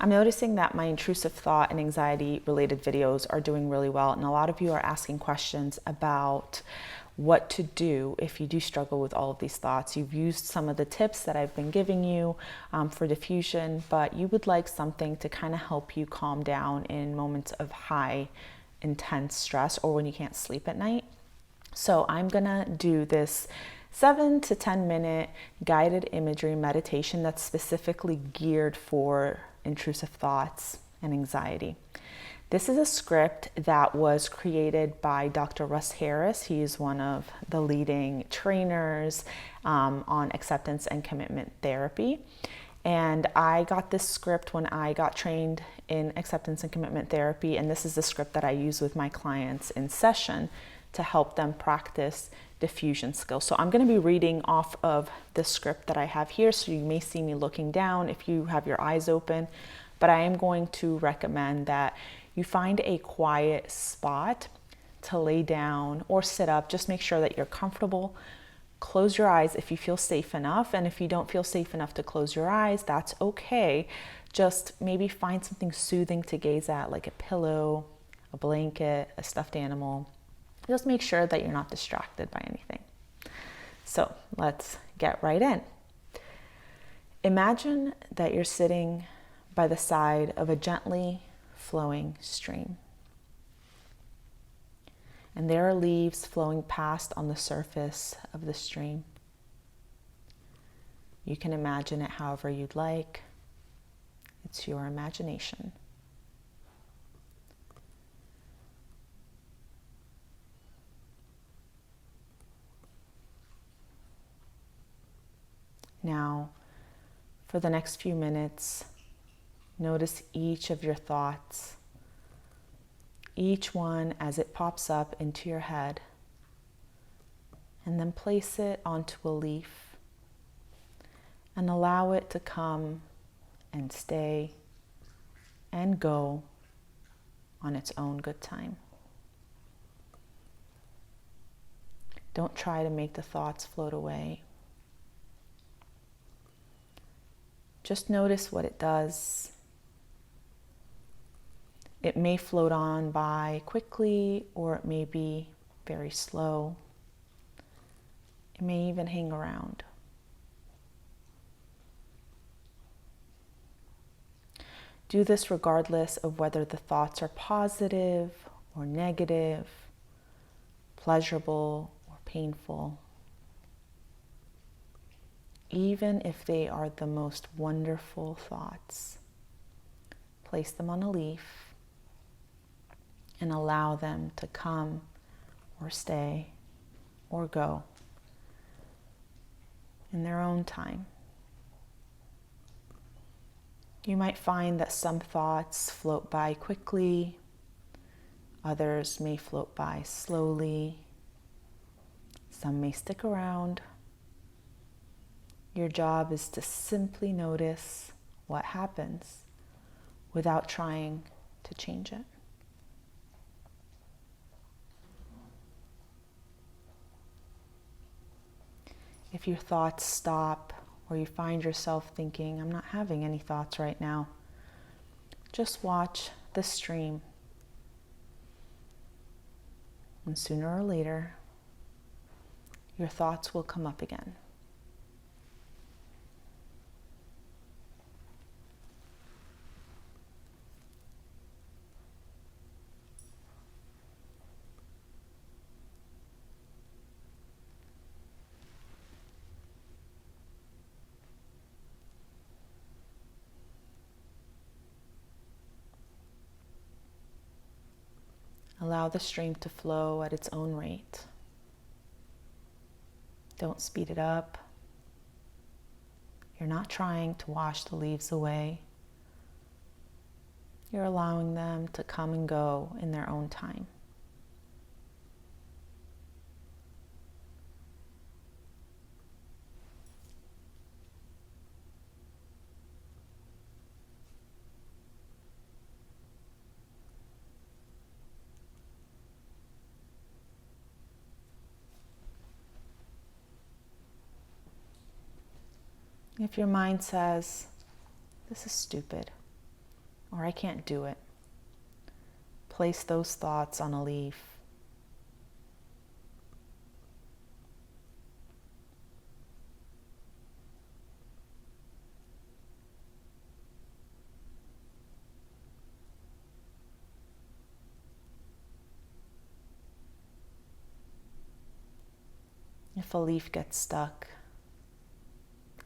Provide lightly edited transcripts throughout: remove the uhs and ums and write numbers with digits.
I'm noticing that my intrusive thought and anxiety related videos are doing really well, and a lot of you are asking questions about what to do if you do struggle with all of these thoughts. You've used some of the tips that I've been giving you for diffusion, but you would like something to kind of help you calm down in moments of high intense stress or when you can't sleep at night. So I'm gonna do this 7 to 10 minute guided imagery meditation that's specifically geared for intrusive thoughts and anxiety. This is a script that was created by Dr. Russ Harris. He is one of the leading trainers on acceptance and commitment therapy. And I got this script when I got trained in acceptance and commitment therapy. And this is the script that I use with my clients in session to help them practice diffusion skills. So I'm going to be reading off of the script that I have here. So you may see me looking down if you have your eyes open, but I am going to recommend that you find a quiet spot to lay down or sit up. Just make sure that you're comfortable. Close your eyes if you feel safe enough. And if you don't feel safe enough to close your eyes, that's okay. Just maybe find something soothing to gaze at, like a pillow, a blanket, a stuffed animal. Just make sure that you're not distracted by anything. So let's get right in. Imagine that you're sitting by the side of a gently flowing stream. And there are leaves flowing past on the surface of the stream. You can imagine it however you'd like. It's your imagination. Now, for the next few minutes, notice each of your thoughts, each one as it pops up into your head, and then place it onto a leaf and allow it to come and stay and go on its own good time. Don't try to make the thoughts float away. Just notice what it does. It may float on by quickly, or it may be very slow. It may even hang around. Do this regardless of whether the thoughts are positive or negative, pleasurable or painful. Even if they are the most wonderful thoughts, place them on a leaf and allow them to come or stay or go in their own time. You might find that some thoughts float by quickly, others may float by slowly, some may stick around. Your job is to simply notice what happens without trying to change it. If your thoughts stop or you find yourself thinking, I'm not having any thoughts right now, just watch the stream. And sooner or later, your thoughts will come up again. Allow the stream to flow at its own rate. Don't speed it up. You're not trying to wash the leaves away. You're allowing them to come and go in their own time. If your mind says, this is stupid, or I can't do it. Place those thoughts on a leaf. If a leaf gets stuck,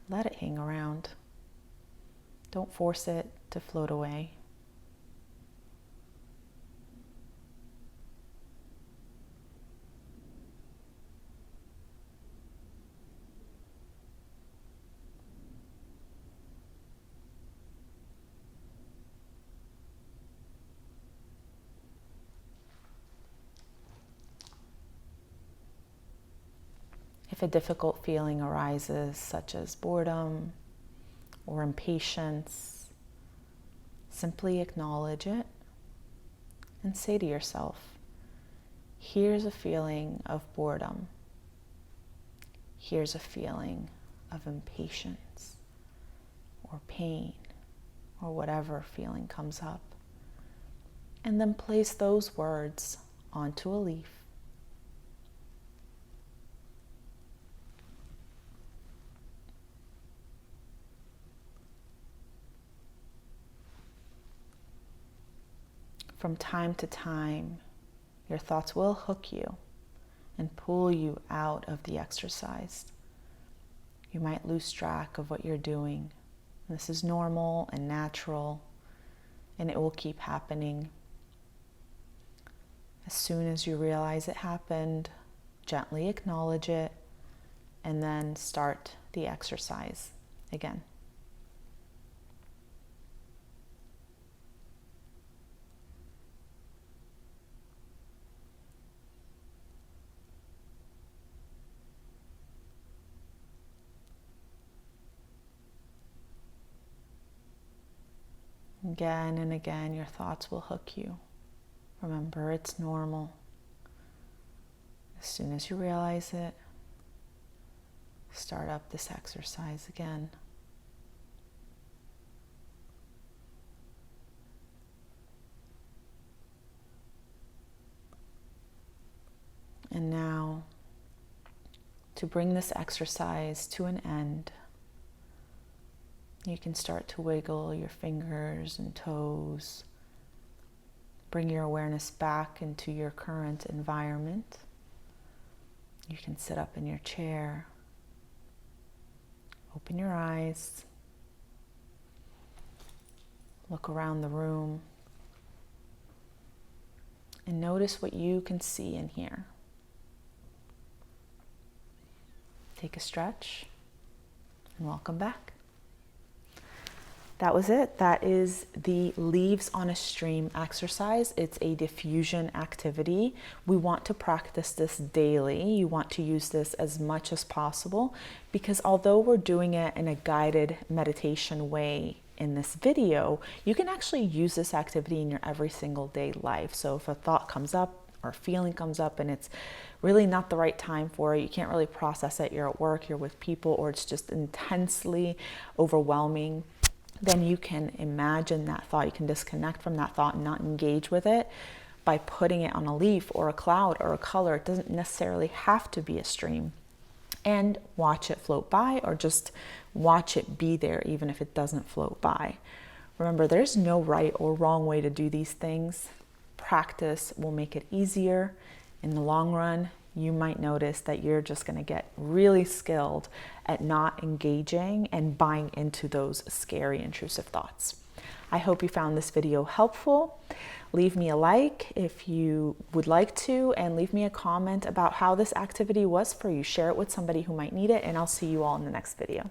let it hang around. Don't force it to float away. If a difficult feeling arises, such as boredom or impatience, simply acknowledge it and say to yourself, here's a feeling of boredom. Here's a feeling of impatience or pain or whatever feeling comes up. And then place those words onto a leaf. From time to time, your thoughts will hook you and pull you out of the exercise. You might lose track of what you're doing. This is normal and natural, and it will keep happening. As soon as you realize it happened, gently acknowledge it, and then start the exercise again. Again and again, your thoughts will hook you. Remember, it's normal. As soon as you realize it, start up this exercise again. And now, to bring this exercise to an end, you can start to wiggle your fingers and toes. Bring your awareness back into your current environment. You can sit up in your chair. Open your eyes. Look around the room. And notice what you can see and hear. Take a stretch and welcome back. That was it. That is the leaves on a stream exercise. It's a diffusion activity. We want to practice this daily. You want to use this as much as possible because although we're doing it in a guided meditation way in this video, you can actually use this activity in your every single day life. So if a thought comes up or a feeling comes up and it's really not the right time for it, you can't really process it, you're at work, you're with people, or it's just intensely overwhelming, then you can imagine that thought. You can disconnect from that thought and not engage with it by putting it on a leaf or a cloud or a color. It doesn't necessarily have to be a stream. And watch it float by, or just watch it be there even if it doesn't float by. Remember, there's no right or wrong way to do these things. Practice will make it easier. In the long run, you might notice that you're just going to get really skilled at not engaging and buying into those scary, intrusive thoughts. I hope you found this video helpful. Leave me a like if you would like to, and leave me a comment about how this activity was for you. Share it with somebody who might need it, and I'll see you all in the next video.